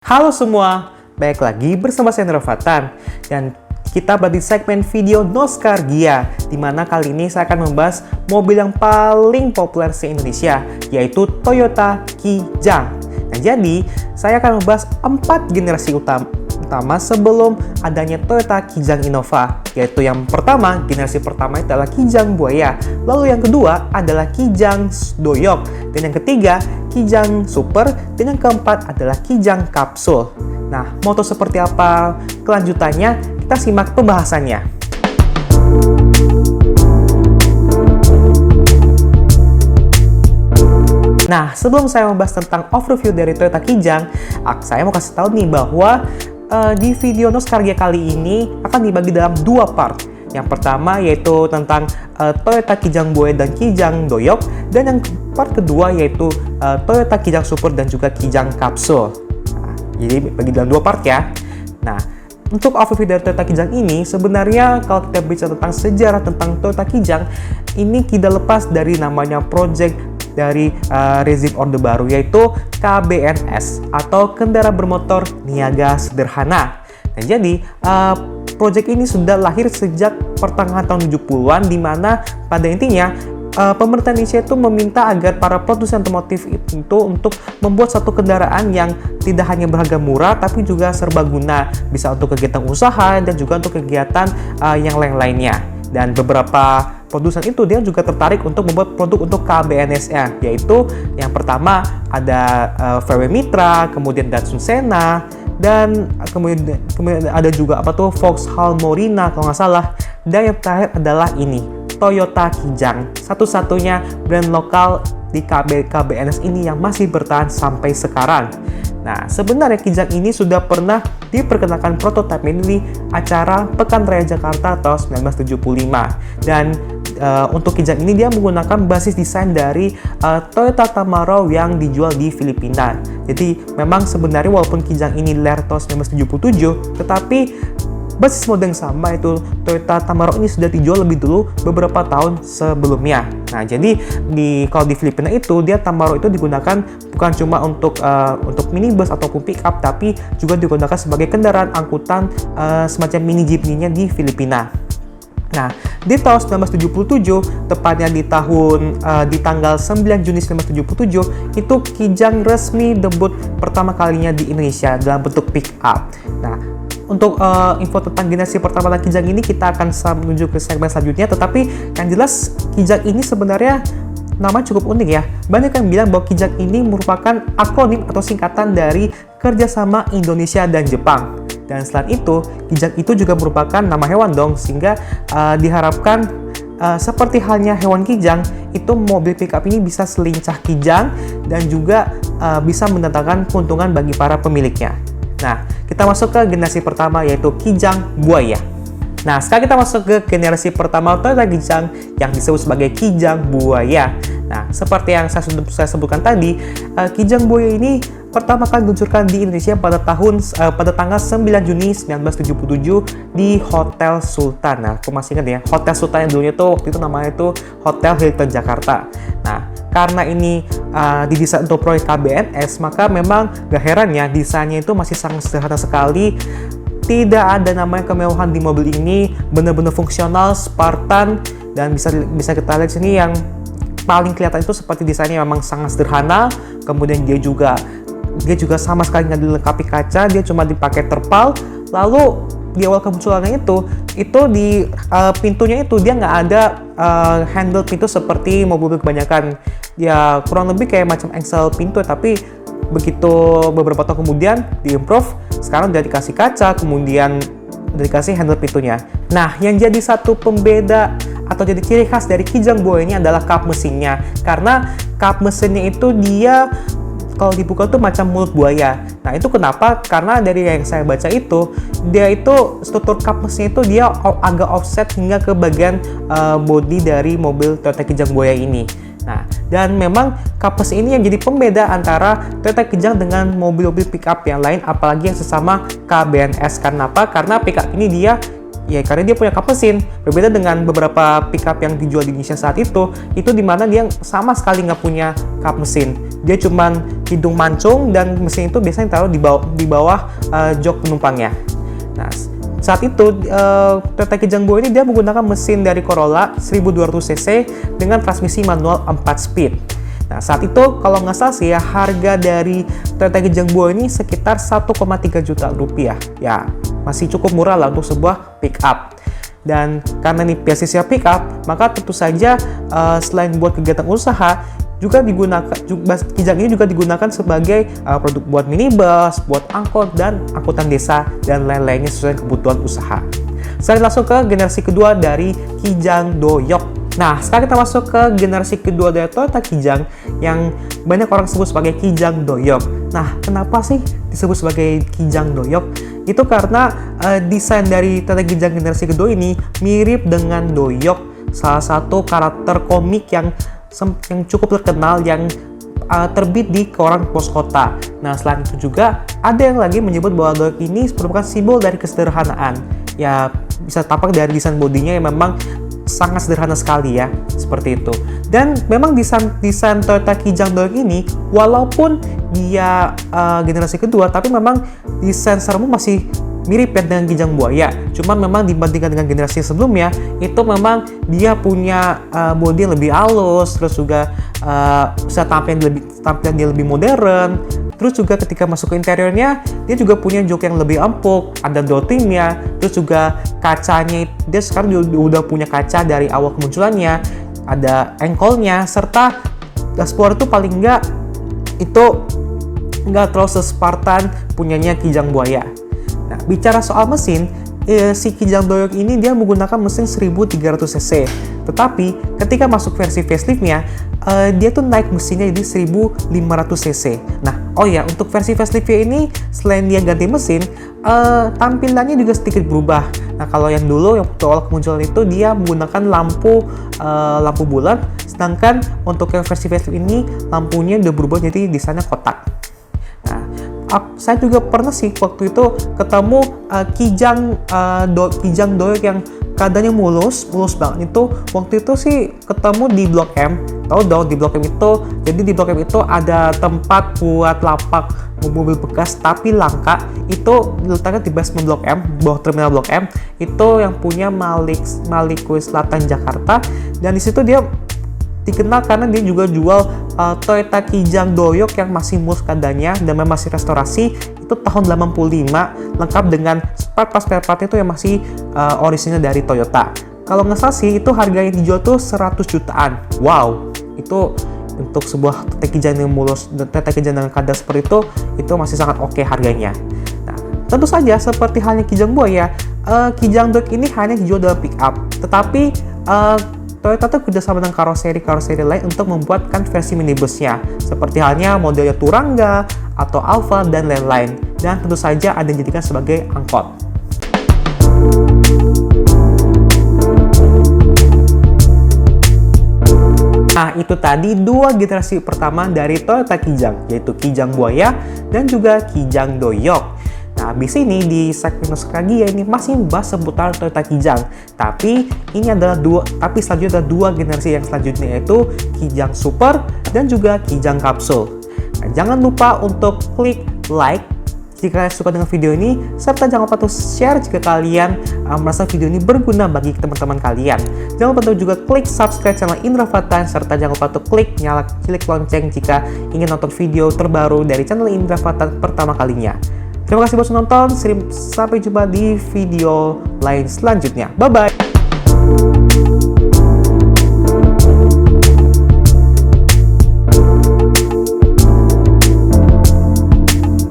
Halo semua, balik lagi bersama saya Nerofatan dan kita berada di segmen video Nostalgia, di mana kali ini saya akan membahas mobil yang paling populer se-Indonesia, yaitu Toyota Kijang. Nah, jadi saya akan membahas 4 generasi utama sebelum adanya Toyota Kijang Innova, yaitu yang pertama, generasi pertama itu adalah Kijang Buaya, lalu yang kedua adalah Kijang Doyok, dan yang ketiga Kijang Super, dan yang keempat adalah Kijang Kapsul. Nah, motor seperti apa kelanjutannya? Kita simak pembahasannya. Nah, sebelum saya membahas tentang overview dari Toyota Kijang, saya mau kasih tahu nih bahwa di video Nostalgia kali ini akan dibagi dalam 2 part. Yang pertama yaitu tentang Toyota Kijang Buaya dan Kijang Doyok, dan yang part kedua yaitu Toyota Kijang Super dan juga Kijang Kapsul. Nah, jadi bagi dalam 2 part ya. Nah, untuk overview dari Toyota Kijang ini, sebenarnya kalau kita bicara tentang sejarah tentang Toyota Kijang, ini tidak lepas dari namanya project dari rezim Orde Baru, yaitu KBNS atau Kendaraan Bermotor Niaga Sederhana. Nah, jadi proyek ini sudah lahir sejak pertengahan tahun 70-an, di mana pada intinya pemerintah Indonesia itu meminta agar para produsen otomotif itu untuk membuat satu kendaraan yang tidak hanya berharga murah tapi juga serbaguna, bisa untuk kegiatan usaha dan juga untuk kegiatan yang lain-lainnya. Dan beberapa produsen itu dia juga tertarik untuk membuat produk untuk KBNS-nya, yaitu yang pertama ada VW Mitra, kemudian Datsun Sena, dan kemudian ada juga Vauxhall Morina kalau nggak salah, dan yang terakhir adalah ini Toyota Kijang, satu-satunya brand lokal di KBNS ini yang masih bertahan sampai sekarang. Nah, sebenarnya Kijang ini sudah pernah diperkenalkan prototipe di acara Pekan Raya Jakarta tahun 1975, dan untuk Kijang ini dia menggunakan basis desain dari Toyota Tamaro yang dijual di Filipina. Jadi memang sebenarnya walaupun Kijang ini lahir tahun 1977, tetapi basis model yang sama itu Toyota Tamaro ini sudah dijual lebih dulu beberapa tahun sebelumnya. Nah, jadi kalau di Filipina itu dia Tamaro itu digunakan bukan cuma untuk minibus ataupun pick up, tapi juga digunakan sebagai kendaraan angkutan semacam mini jeepney-nya di Filipina. Nah, di tahun 1977, tepatnya di tanggal 9 Juni 1977, itu Kijang resmi debut pertama kalinya di Indonesia dalam bentuk pick up. Nah, untuk info tentang generasi pertama Kijang ini kita akan menuju ke segmen selanjutnya, tetapi yang jelas Kijang ini sebenarnya nama cukup unik ya. Banyak yang bilang bahwa Kijang ini merupakan akronim atau singkatan dari kerjasama Indonesia dan Jepang. Dan selain itu, Kijang itu juga merupakan nama hewan dong, sehingga diharapkan seperti halnya hewan Kijang, itu mobil pickup ini bisa selincah Kijang dan juga bisa mendatangkan keuntungan bagi para pemiliknya. Nah, kita masuk ke generasi pertama yaitu Kijang Buaya. Nah, sekarang kita masuk ke generasi pertama Toyota Kijang yang disebut sebagai Kijang Buaya. Nah, seperti yang saya sebutkan tadi, Kijang Buaya ini pertama kali diluncurkan di Indonesia pada tanggal 9 Juni 1977 di Hotel Sultan. Nah, aku masih ingat ya, Hotel Sultan yang dulunya tuh waktu itu namanya itu Hotel Hilton Jakarta. Nah, karena ini didesain untuk proyek KBNS, maka memang gak heran ya desainnya itu masih sangat sederhana sekali. Tidak ada namanya kemewahan di mobil ini, benar-benar fungsional, Spartan, dan bisa kita lihat sini yang paling kelihatan itu seperti desainnya memang sangat sederhana. Kemudian dia juga sama sekali nggak dilengkapi kaca, dia cuma dipakai terpal. Lalu di awal kemunculannya itu di pintunya itu dia nggak ada handle pintu seperti mobil kebanyakan. Ya kurang lebih kayak macam engsel pintu, tapi begitu beberapa tahun kemudian diimprove, sekarang udah dikasih kaca, kemudian udah dikasih handle pintunya. Nah, yang jadi satu pembeda atau jadi ciri khas dari Kijang Buaya ini adalah kap mesinnya, karena kap mesinnya itu dia kalau dibuka tuh macam mulut buaya. Nah, itu kenapa? Karena dari yang saya baca itu, dia itu struktur kap mesinnya itu dia agak offset hingga ke bagian bodi dari mobil Toyota Kijang Buaya ini. Nah, dan memang kap mesin ini yang jadi pembeda antara Toyota Kijang dengan mobil-mobil pickup yang lain, apalagi yang sesama KBNS. Karena apa? Karena pickup ini karena dia punya kap mesin. Berbeda dengan beberapa pickup yang dijual di Indonesia saat itu dimana dia sama sekali nggak punya kap mesin. Dia cuman hidung mancung dan mesin itu biasanya taruh di bawah jok penumpangnya. Nah, saat itu Toyota Kijang Boy ini dia menggunakan mesin dari Corolla 1200 cc dengan transmisi manual 4 speed. Nah, saat itu kalau nggak salah sih ya, harga dari Toyota Kijang Boy ini sekitar 1,3 juta rupiah. Ya, masih cukup murah lah untuk sebuah pick up. Dan karena ini basisnya pick up, maka tentu saja selain buat kegiatan usaha, juga digunakan, Kijang ini juga digunakan sebagai produk buat minibus, buat angkot dan angkutan desa dan lain-lainnya sesuai kebutuhan usaha. Sekarang langsung ke generasi kedua dari Kijang Doyok. Nah, sekarang kita masuk ke generasi kedua dari Toyota Kijang yang banyak orang sebut sebagai Kijang Doyok. Nah, kenapa sih disebut sebagai Kijang Doyok? Itu karena desain dari Toyota Kijang generasi kedua ini mirip dengan Doyok, salah satu karakter komik yang cukup terkenal yang terbit di koran pos kota. Nah, selain itu juga ada yang lagi menyebut bahwa Doyok ini merupakan simbol dari kesederhanaan. Ya, bisa tampak dari desain bodinya yang memang sangat sederhana sekali ya, seperti itu. Dan memang desain Toyota Kijang Doyok ini walaupun dia generasi kedua, tapi memang desain secara umum masih mirip ya dengan Kijang Buaya. Cuman memang dibandingkan dengan generasi sebelumnya, itu memang dia punya bodi yang lebih halus, terus juga bisa tampilan dia lebih modern. Terus juga ketika masuk ke interiornya, dia juga punya jok yang lebih empuk, ada door trimnya, terus juga kacanya, dia sekarang udah punya kaca dari awal kemunculannya, ada engkolnya, serta dashboard itu paling enggak itu nggak terlalu se-Spartan punyanya Kijang Buaya. Nah, bicara soal mesin, si Kijang Doyok ini dia menggunakan mesin 1300 cc. Tetapi ketika masuk versi facelift-nya, dia tuh naik mesinnya jadi 1500 cc. Nah, oh ya, untuk versi facelift-nya ini selain dia ganti mesin, tampilannya juga sedikit berubah. Nah, kalau yang dulu yang awal kemunculan itu dia menggunakan lampu bulat, sedangkan untuk yang versi facelift ini lampunya udah berubah jadi desainnya kotak. Saya juga pernah sih waktu itu ketemu Kijang Doyok yang keadaannya mulus banget. Itu waktu itu sih ketemu di Blok M. Tahu dong di Blok M itu, jadi di Blok M itu ada tempat buat lapak mobil bekas tapi langka. Itu diletakkan di basement Blok M, bawah terminal Blok M. Itu yang punya Malikui Selatan Jakarta, dan di situ dia dikenal karena dia juga jual Toyota Kijang Doyok yang masih mulus keadaannya dan masih restorasi itu tahun 85, lengkap dengan spare part itu yang masih orisinal dari Toyota. Kalau nggak salah sih itu harga yang dijual tuh 100 jutaan. Wow, itu untuk sebuah Toyota Kijang yang mulus dan Toyota Kijang dengan keadaan seperti itu masih sangat oke harganya. Nah, tentu saja seperti halnya Kijang Buaya, Kijang Doyok ini hanya dijual dalam pick up, tetapi Toyota tuh kerjasama dengan karoseri lain untuk membuatkan versi minibusnya, seperti halnya modelnya Turangga atau Alfa dan lain-lain, dan tentu saja ada yang dijadikan sebagai angkot. Nah, itu tadi dua generasi pertama dari Toyota Kijang, yaitu Kijang Buaya dan juga Kijang Doyok. Nah, habis ini di segmen nostalgia ini masih membahas seputar Toyota Kijang. Tapi selanjutnya ada dua generasi yang selanjutnya, yaitu Kijang Super dan juga Kijang Kapsul. Nah, jangan lupa untuk klik like jika kalian suka dengan video ini, serta jangan lupa untuk share jika kalian merasa video ini berguna bagi teman-teman kalian. Jangan lupa juga klik subscribe channel Indra Fatan, serta jangan lupa untuk klik lonceng jika ingin nonton video terbaru dari channel Indra Fatan pertama kalinya. Terima kasih buat nonton, sampai jumpa di video lain selanjutnya. Bye-bye!